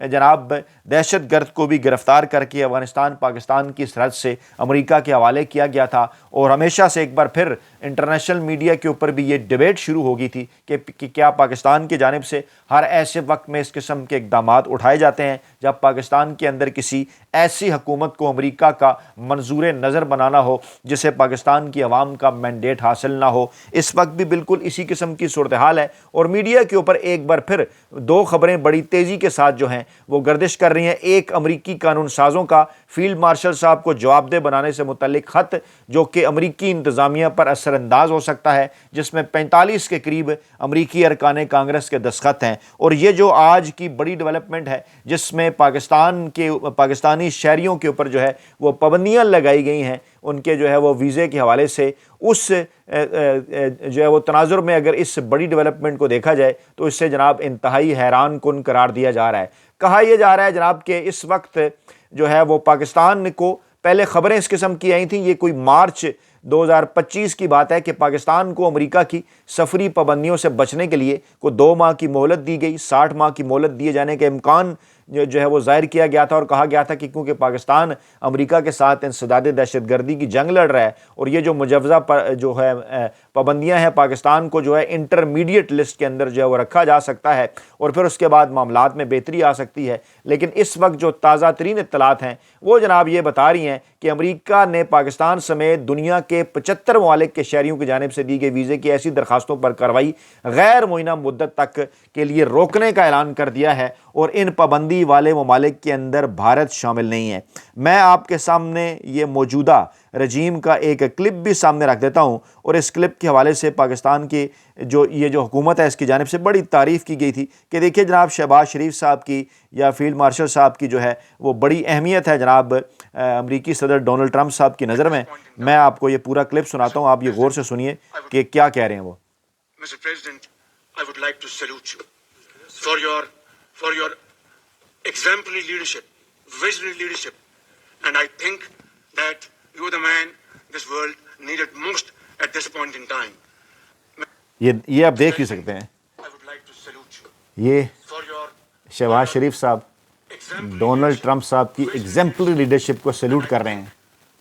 جناب دہشت گرد کو بھی گرفتار کر کے افغانستان پاکستان کی سرحد سے امریکہ کے حوالے کیا گیا تھا، اور ہمیشہ سے ایک بار پھر انٹرنیشنل میڈیا کے اوپر بھی یہ ڈیبیٹ شروع ہو گئی تھی کہ کیا پاکستان کی جانب سے ہر ایسے وقت میں اس قسم کے اقدامات اٹھائے جاتے ہیں جب پاکستان کے اندر کسی ایسی حکومت کو امریکہ کا منظور نظر بنانا ہو جسے پاکستان کی عوام کا مینڈیٹ حاصل نہ ہو۔ اس وقت بھی بالکل اسی قسم کی صورتحال ہے، اور میڈیا کے اوپر ایک بار پھر دو خبریں بڑی تیزی کے ساتھ جو ہیں وہ گردش کر رہی ہیں۔ ایک امریکی قانون سازوں کا فیلڈ مارشل صاحب کو جواب دہ بنانے سے متعلق خط جو کہ امریکی انتظامیہ پر اثر انداز ہو سکتا ہے، جس میں 45 کے قریب امریکی ارکان کانگریس کے دستخط ہیں، اور یہ جو آج کی بڑی ڈیولپمنٹ ہے جس میں پاکستانی شہریوں کے اوپر جو ہے وہ پابندیاں لگائی گئی ہیں ان کے جو ہے وہ ویزے کے حوالے سے، اس جو ہے وہ تناظر میں اگر اس بڑی ڈیولپمنٹ کو دیکھا جائے تو اس سے جناب انتہائی حیران کن قرار دیا جا رہا ہے۔ کہا یہ جا رہا ہے جناب کہ اس وقت جو ہے وہ پاکستان کو پہلے خبریں اس قسم کی آئی تھیں، یہ کوئی مارچ 2025 کی بات ہے کہ پاکستان کو امریکہ کی سفری پابندیوں سے بچنے کے لیے کو 2 ماہ کی مہلت دی گئی، 60 ماہ کی مہلت دیے جانے کا امکان جو ہے وہ ظاہر کیا گیا تھا، اور کہا گیا تھا کہ کیونکہ پاکستان امریکہ کے ساتھ انسداد دہشت گردی کی جنگ لڑ رہا ہے، اور یہ جو مجوزہ جو ہے پابندیاں ہیں پاکستان کو جو ہے انٹرمیڈیٹ لسٹ کے اندر جو ہے وہ رکھا جا سکتا ہے، اور پھر اس کے بعد معاملات میں بہتری آ سکتی ہے۔ لیکن اس وقت جو تازہ ترین اطلاعات ہیں وہ جناب یہ بتا رہی ہیں کہ امریکہ نے پاکستان سمیت دنیا کے 75 ممالک کے شہریوں کی جانب سے دی گئی ویزے کی ایسی درخواستوں پر کارروائی غیر معینہ مدت تک کے لیے روکنے کا اعلان کر دیا ہے، اور ان پابندی والے ممالک کے اندر بھارت شامل نہیں ہے۔ میں آپ کے سامنے یہ موجودہ رجیم کا ایک کلپ بھی سامنے رکھ دیتا ہوں، اور اس کلپ کے حوالے سے پاکستان کی جو حکومت ہے اس کی جانب سے بڑی تعریف کی گئی تھی کہ دیکھیے جناب شہباز شریف صاحب کی یا فیلڈ مارشل صاحب کی جو ہے وہ بڑی اہمیت ہے جناب امریکی صدر ڈونلڈ ٹرمپ صاحب کی نظر میں۔ میں آپ کو یہ پورا کلپ سناتا ہوں، آپ یہ غور سے سنیے کہ کیا کہہ رہے ہیں وہ۔ Mr. President, I would like to salute you for your exemplary leadership, visionary leadership, and I think that you're the man this world needed most at this point in time. یہ آپ دیکھ بھی سکتے ہیں، I would like to salute you یہ for your Shahbaz شریف صاحب exemplary Donald Trump صاحب کی ایگزمپلری لیڈرشپ کو سیلوٹ کر رہے ہیں،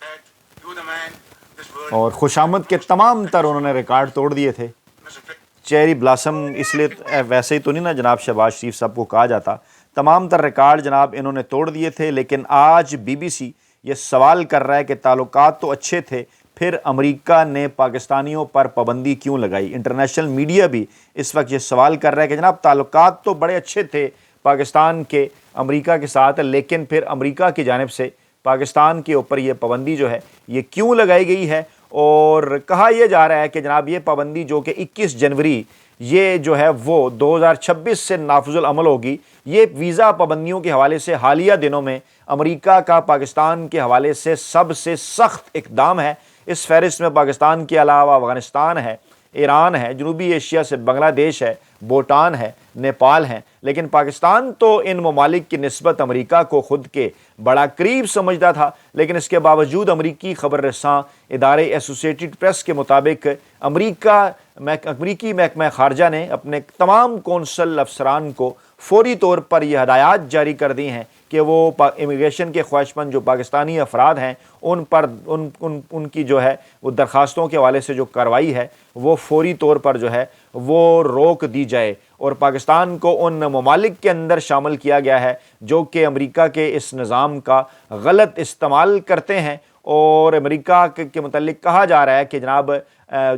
that you're the man this world. اور خوش آمد کے تمام تر انہوں نے ریکارڈ توڑ دیے تھے۔ Mr. President, چیری بلاسم اس لیے ویسے ہی تو نہیں نا جناب شہباز شریف صاحب کو کہا جاتا، تمام تر ریکارڈ جناب انہوں نے توڑ دیے تھے۔ لیکن آج بی بی سی یہ سوال کر رہا ہے کہ تعلقات تو اچھے تھے، پھر امریکہ نے پاکستانیوں پر پابندی کیوں لگائی؟ انٹرنیشنل میڈیا بھی اس وقت یہ سوال کر رہا ہے کہ جناب تعلقات تو بڑے اچھے تھے پاکستان کے امریکہ کے ساتھ، لیکن پھر امریکہ کی جانب سے پاکستان کے اوپر یہ پابندی جو ہے یہ کیوں لگائی گئی ہے؟ اور کہا یہ جا رہا ہے کہ جناب یہ پابندی جو کہ 21 جنوری یہ جو ہے وہ 2026 سے نافذ العمل ہوگی، یہ ویزا پابندیوں کے حوالے سے حالیہ دنوں میں امریکہ کا پاکستان کے حوالے سے سب سے سخت اقدام ہے۔ اس فہرست میں پاکستان کے علاوہ افغانستان ہے، ایران ہے، جنوبی ایشیا سے بنگلہ دیش ہے، بھوٹان ہے، نیپال ہیں، لیکن پاکستان تو ان ممالک کی نسبت امریکہ کو خود کے بڑا قریب سمجھتا تھا، لیکن اس کے باوجود امریکی خبر رساں ادارے ایسوسیٹڈ پریس کے مطابق امریکی محکمہ خارجہ نے اپنے تمام قونصل افسران کو فوری طور پر یہ ہدایات جاری کر دی ہیں کہ وہ امیگریشن کے خواہشمند جو پاکستانی افراد ہیں ان پر ان کی جو ہے وہ درخواستوں کے حوالے سے جو کارروائی ہے وہ فوری طور پر جو ہے وہ روک دی جائے، اور پاکستان کو ان ممالک کے اندر شامل کیا گیا ہے جو کہ امریکہ کے اس نظام کا غلط استعمال کرتے ہیں۔ اور امریکہ کے متعلق کہا جا رہا ہے کہ جناب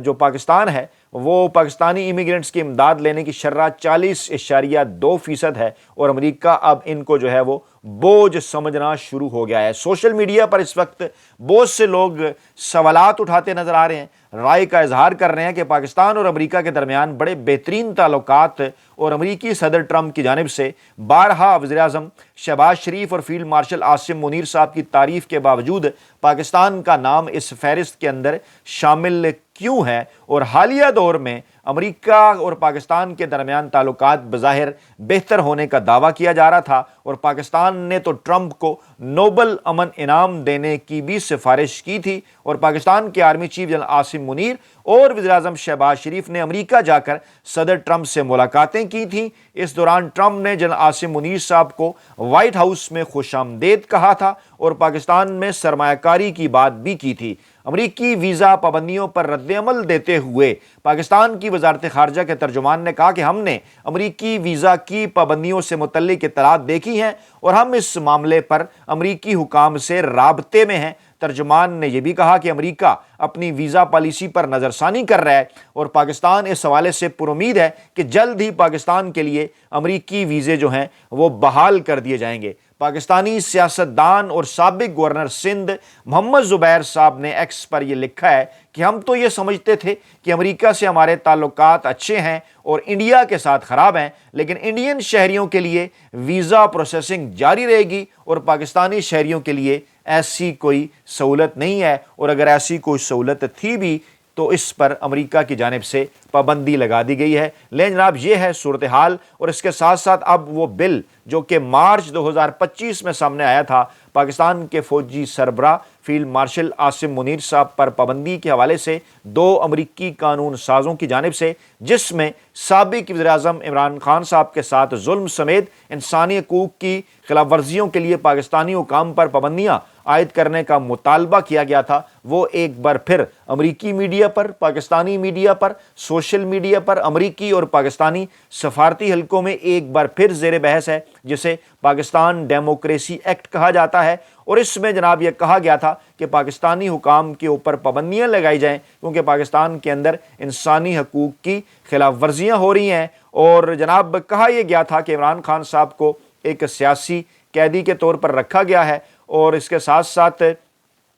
جو پاکستان ہے وہ پاکستانی امیگرینٹس کی امداد لینے کی شرح 40.2% ہے، اور امریکہ اب ان کو جو ہے وہ بوجھ سمجھنا شروع ہو گیا ہے۔ سوشل میڈیا پر اس وقت بہت سے لوگ سوالات اٹھاتے نظر آ رہے ہیں، رائے کا اظہار کر رہے ہیں کہ پاکستان اور امریکہ کے درمیان بڑے بہترین تعلقات، اور امریکی صدر ٹرمپ کی جانب سے بارہا وزیر اعظم شہباز شریف اور فیلڈ مارشل عاصم منیر صاحب کی تعریف کے باوجود پاکستان کا نام اس فہرست کے اندر شامل کیوں ہے؟ اور حالیہ دور میں امریکہ اور پاکستان کے درمیان تعلقات بظاہر بہتر ہونے کا دعویٰ کیا جا رہا تھا اور پاکستان نے تو ٹرمپ کو نوبل امن انعام دینے کی بھی سفارش کی تھی اور پاکستان کے army chief general Asim Munir اور وزیراعظم شہباز شریف نے امریکہ جا کر صدر ٹرمپ سے ملاقاتیں کی تھیں۔ اس دوران ٹرمپ نے جنرل عاصم منیر صاحب کو وائٹ ہاؤس میں خوش آمدید کہا تھا اور پاکستان میں سرمایہ کاری کی بات بھی کی تھی۔ امریکی ویزا پابندیوں پر رد عمل دیتے ہوئے پاکستان کی وزارت خارجہ کے ترجمان نے کہا کہ ہم نے امریکی ویزا کی پابندیوں سے متعلق اطلاعات دیکھی ہیں اور ہم اس معاملے پر امریکی حکام سے رابطے میں ہیں۔ ترجمان نے یہ بھی کہا کہ امریکہ اپنی ویزا پالیسی پر نظر ثانی کر رہا ہے اور پاکستان اس حوالے سے پر امید ہے کہ جلد ہی پاکستان کے لیے امریکی ویزے جو ہیں وہ بحال کر دیے جائیں گے۔ پاکستانی سیاستدان اور سابق گورنر سندھ محمد زبیر صاحب نے ایکس پر یہ لکھا ہے کہ ہم تو یہ سمجھتے تھے کہ امریکہ سے ہمارے تعلقات اچھے ہیں اور انڈیا کے ساتھ خراب ہیں، لیکن انڈین شہریوں کے لیے ویزا پروسیسنگ جاری رہے گی اور پاکستانی شہریوں کے لیے ایسی کوئی سہولت نہیں ہے، اور اگر ایسی کوئی سہولت تھی بھی تو اس پر امریکہ کی جانب سے پابندی لگا دی گئی ہے۔ لیکن جناب یہ ہے صورتحال، اور اس کے ساتھ ساتھ اب وہ بل جو کہ مارچ 2025 میں سامنے آیا تھا پاکستان کے فوجی سربراہ فیلڈ مارشل عاصم منیر صاحب پر پابندی کے حوالے سے 2 امریکی قانون سازوں کی جانب سے، جس میں سابق وزیر اعظم عمران خان صاحب کے ساتھ ظلم سمیت انسانی حقوق کی خلاف ورزیوں کے لیے پاکستانی حکام پر پابندیاں عائد کرنے کا مطالبہ کیا گیا تھا، وہ ایک بار پھر امریکی میڈیا پر، پاکستانی میڈیا پر، سوشل میڈیا پر، امریکی اور پاکستانی سفارتی حلقوں میں ایک بار پھر زیر بحث ہے، جسے پاکستان ڈیموکریسی ایکٹ کہا جاتا ہے۔ اور اس میں جناب یہ کہا گیا تھا کہ پاکستانی حکام کے اوپر پابندیاں لگائی جائیں کیونکہ پاکستان کے اندر انسانی حقوق کی خلاف ورزیاں ہو رہی ہیں، اور جناب کہا یہ گیا تھا کہ عمران خان صاحب کو ایک سیاسی قیدی کے طور پر رکھا گیا ہے، اور اس کے ساتھ ساتھ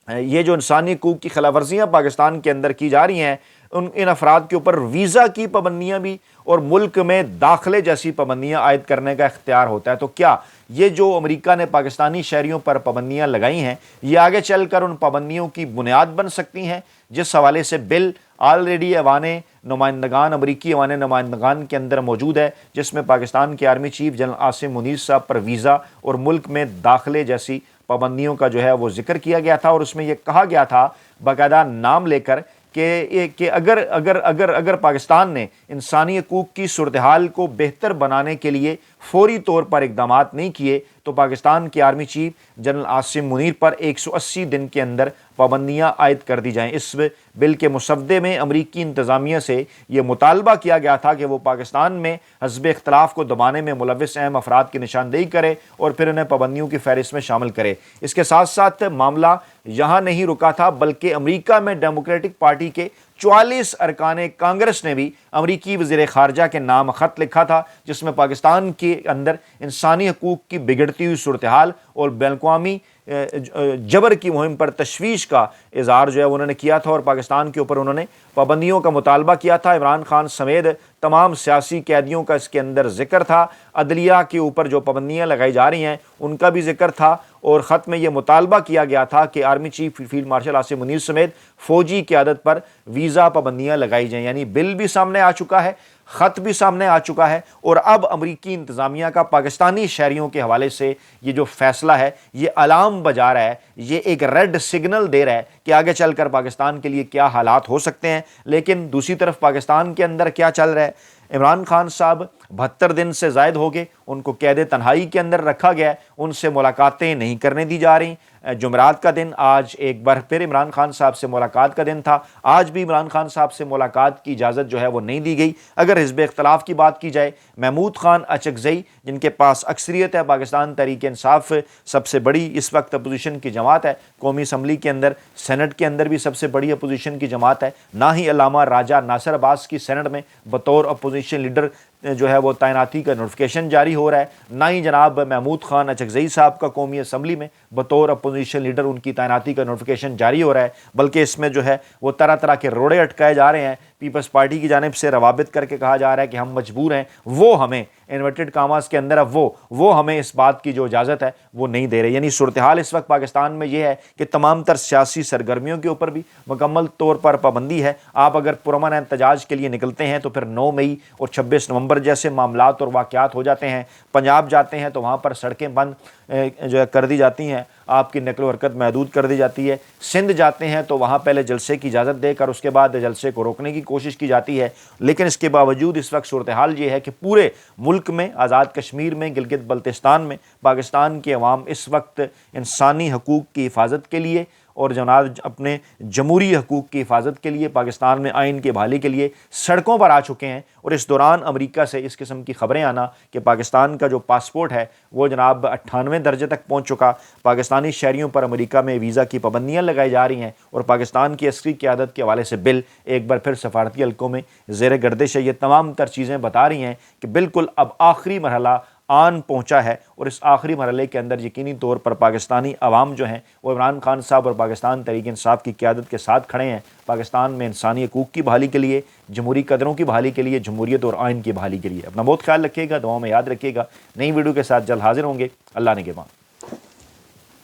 یہ جو انسانی حقوق کی خلاف ورزیاں پاکستان کے اندر کی جا رہی ہیں ان افراد کے اوپر ویزا کی پابندیاں بھی اور ملک میں داخلے جیسی پابندیاں عائد کرنے کا اختیار ہوتا ہے۔ تو کیا یہ جو امریکہ نے پاکستانی شہریوں پر پابندیاں لگائی ہیں یہ آگے چل کر ان پابندیوں کی بنیاد بن سکتی ہیں، جس حوالے سے بل آلریڈی امریکی ایوان نمائندگان کے اندر موجود ہے، جس میں پاکستان کے army chief general Asim Munir صاحب پر ویزا اور ملک میں داخلے جیسی پابندیوں کا جو ہے وہ ذکر کیا گیا تھا، اور اس میں یہ کہا گیا تھا باقاعدہ نام لے کر کہ اگر پاکستان نے انسانی حقوق کی صورتحال کو بہتر بنانے کے لیے فوری طور پر اقدامات نہیں کیے تو پاکستان کے army chief general Asim Munir پر 180 دن کے اندر پابندیاں عائد کر دی جائیں۔ اس بل کے مسودے میں امریکی انتظامیہ سے یہ مطالبہ کیا گیا تھا کہ وہ پاکستان میں حزب اختلاف کو دبانے میں ملوث اہم افراد کی نشاندہی کرے اور پھر انہیں پابندیوں کی فہرست میں شامل کرے۔ اس کے ساتھ ساتھ معاملہ یہاں نہیں رکا تھا، بلکہ امریکہ میں ڈیموکریٹک پارٹی کے 44 ارکان کانگریس نے بھی امریکی وزیر خارجہ کے نام خط لکھا تھا، جس میں پاکستان کے اندر انسانی حقوق کی بگڑتی ہوئی صورتحال اور بین الاقوامی جبر کی مہم پر تشویش کا اظہار جو ہے انہوں نے کیا تھا، اور پاکستان کے اوپر انہوں نے پابندیوں کا مطالبہ کیا تھا۔ عمران خان سمیت تمام سیاسی قیدیوں کا اس کے اندر ذکر تھا، عدلیہ کے اوپر جو پابندیاں لگائی جا رہی ہیں ان کا بھی ذکر تھا، اور خط میں یہ مطالبہ کیا گیا تھا کہ army chief field marshal Asim Munir سمیت فوجی قیادت پر ویزا پابندیاں لگائی جائیں۔ یعنی بل بھی سامنے آ چکا ہے، خط بھی سامنے آ چکا ہے، اور اب امریکی انتظامیہ کا پاکستانی شہریوں کے حوالے سے یہ جو فیصلہ ہے یہ الارم بجا رہا ہے، یہ ایک ریڈ سگنل دے رہا ہے کہ آگے چل کر پاکستان کے لیے کیا حالات ہو سکتے ہیں۔ لیکن دوسری طرف پاکستان کے اندر کیا چل رہا ہے؟ عمران خان صاحب 72 دن سے زائد ہو گئے، ان کو قید تنہائی کے اندر رکھا گیا ہے، ان سے ملاقاتیں نہیں کرنے دی جا رہی۔ جمعرات کا دن آج ایک بار پھر عمران خان صاحب سے ملاقات کا دن تھا، آج بھی عمران خان صاحب سے ملاقات کی اجازت جو ہے وہ نہیں دی گئی۔ اگر حزب اختلاف کی بات کی جائے، محمود خان اچکزئی جن کے پاس اکثریت ہے، پاکستان تحریک انصاف سب سے بڑی اس وقت اپوزیشن کی جماعت ہے، قومی اسمبلی کے اندر، سینٹ کے اندر بھی سب سے بڑی اپوزیشن کی جماعت ہے، نہ ہی علامہ راجہ ناصر عباس کی سینٹ میں بطور اپوزیشن لیڈر جو ہے وہ تعیناتی کا نوٹیفیکیشن جاری ہو رہا ہے، نہ ہی جناب محمود خان اچکزئی صاحب کا قومی اسمبلی میں بطور اپوزیشن لیڈر ان کی تعیناتی کا نوٹیفیکیشن جاری ہو رہا ہے، بلکہ اس میں جو ہے وہ طرح طرح کے روڑے اٹکائے جا رہے ہیں۔ پیپلز پارٹی کی جانب سے روابط کر کے کہا جا رہا ہے کہ ہم مجبور ہیں، وہ ہمیں انورٹڈ کاماز کے اندر وہ ہمیں اس بات کی جو اجازت ہے وہ نہیں دے رہے۔ یعنی صورتحال اس وقت پاکستان میں یہ ہے کہ تمام تر سیاسی سرگرمیوں کے اوپر بھی مکمل طور پر پابندی ہے۔ آپ اگر پرامن احتجاج کے لیے نکلتے ہیں تو پھر 9 مئی اور 26 نومبر جیسے معاملات اور واقعات ہو جاتے ہیں۔ پنجاب جاتے ہیں تو وہاں پر سڑکیں بند جو ہے کر دی جاتی ہیں، آپ کی نقل و حرکت محدود کر دی جاتی ہے۔ سندھ جاتے ہیں تو وہاں پہلے جلسے کی اجازت دے کر اس کے بعد جلسے کو روکنے کی کوشش کی جاتی ہے، لیکن اس کے باوجود اس وقت صورتحال یہ ہے کہ پورے ملک میں، آزاد کشمیر میں، گلگت بلتستان میں پاکستان کے عوام اس وقت انسانی حقوق کی حفاظت کے لیے اور جناب اپنے جمہوری حقوق کی حفاظت کے لیے، پاکستان میں آئین کی بحالی کے لیے سڑکوں پر آ چکے ہیں۔ اور اس دوران امریکہ سے اس قسم کی خبریں آنا کہ پاکستان کا جو پاسپورٹ ہے وہ جناب 98 درجے تک پہنچ چکا، پاکستانی شہریوں پر امریکہ میں ویزا کی پابندیاں لگائی جا رہی ہیں، اور پاکستان کی عسکری قیادت کے حوالے سے بل ایک بار پھر سفارتی حلقوں میں زیر گردش ہے، یہ تمام تر چیزیں بتا رہی ہیں کہ بالکل اب آخری مرحلہ آن پہنچا ہے، اور اس آخری مرحلے کے اندر یقینی طور پر پاکستانی عوام جو ہیں وہ عمران خان صاحب اور پاکستان تحریک انصاف کی قیادت کے ساتھ کھڑے ہیں، پاکستان میں انسانی حقوق کی بحالی کے لیے، جمہوری قدروں کی بحالی کے لیے، جمہوریت اور آئین کی بحالی کے لیے۔ اپنا بہت خیال رکھیے گا، دعاؤں میں یاد رکھیے گا۔ نئی ویڈیو کے ساتھ جلد حاضر ہوں گے۔ اللہ نگہبان۔